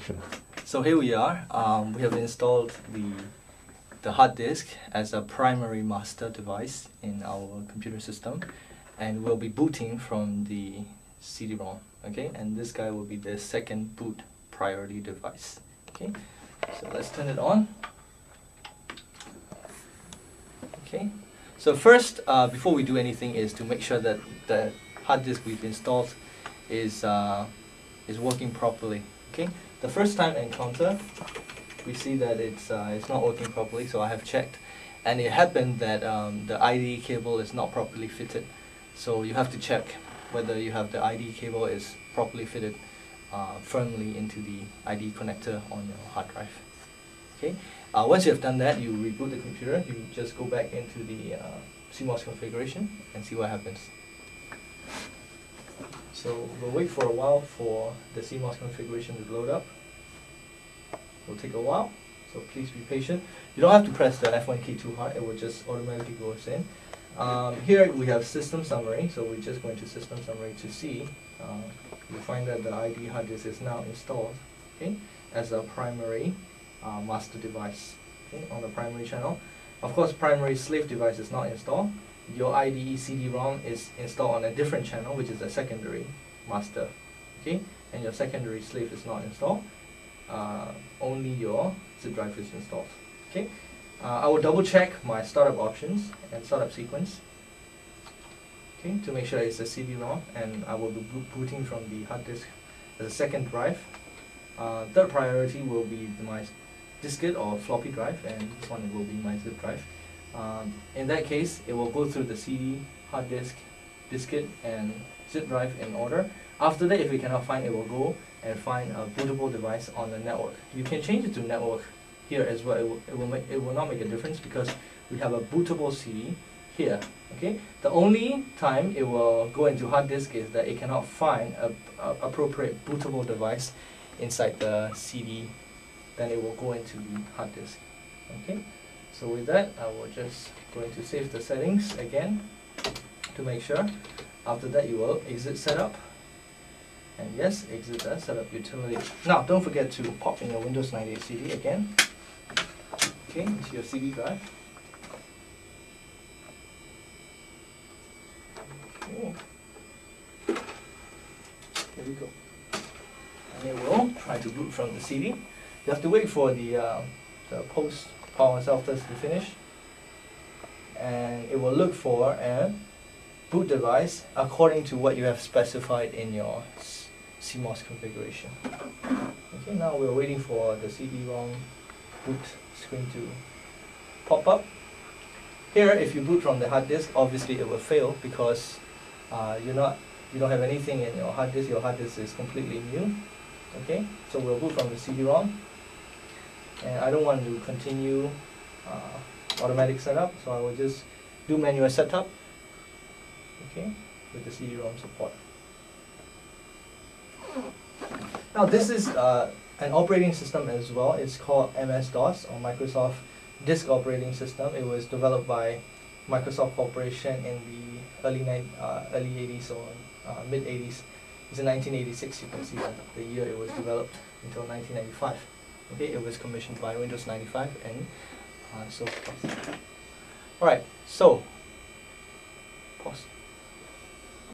connection. So here we are. We have installed the hard disk as a primary master device in our computer system, and we'll be booting from the CD-ROM. Okay, and this guy will be the second boot priority device. Okay, so let's turn it on. Okay, so first, before we do anything, is to make sure that the hard disk we've installed is working properly. Okay, the first time encounter, we see that it's not working properly, so I have checked, and it happened that the IDE cable is not properly fitted. So you have to check whether you have the IDE cable is properly fitted firmly into the IDE connector on your hard drive. Okay, once you have done that, you reboot the computer. You just go back into the CMOS configuration and see what happens. So we'll wait for a while for the CMOS configuration to load up. It'll take a while, so please be patient. You don't have to press the F1 key too hard, it will just automatically go in. Here we have system summary, so we're just going to system summary to see. You'll find that the IDE hard disk is now installed, okay, as a primary master device, okay, on the primary channel. Of course, primary slave device is not installed. Your IDE CD-ROM is installed on a different channel, which is a secondary master, okay, and your secondary slave is not installed. Only your zip drive is installed. Okay, I will double check my startup options and startup sequence, okay, to make sure it's a CD-ROM, and I will be booting from the hard disk as a second drive. Third priority will be my diskette or floppy drive, and this one will be my zip drive. In that case, it will go through the CD, hard disk, diskette, and zip drive in order. After that, if we cannot find, it will go and find a bootable device on the network. You can change it to network here as well. It will not make a difference because we have a bootable CD here. Okay. The only time it will go into hard disk is that it cannot find a appropriate bootable device inside the CD. Then it will go into the hard disk. Okay. So with that, I will just going to save the settings again to make sure. After that, you will exit setup. And yes, exit the setup utility. Now, don't forget to pop in your Windows 98 CD again. Okay, into your CD drive. Okay. Here we go. And it will try to boot from the CD. You have to wait for the post power self-test to finish. And it will look for a boot device according to what you have specified in your CMOS configuration. Okay, now we're waiting for the CD-ROM boot screen to pop up. Here, if you boot from the hard disk, obviously it will fail because you don't have anything in your hard disk. Your hard disk is completely new. Okay, so we'll boot from the CD-ROM, and I don't want to continue automatic setup, so I will just do manual setup. Okay, with the CD-ROM support. Now this is an operating system as well. It's called MS-DOS, or Microsoft Disk Operating System. It was developed by Microsoft Corporation in the early 80s or mid 80s. It's in 1986. You can see the year it was developed until 1995. Okay, it was commissioned by Windows 95 and so forth. All right, so pause.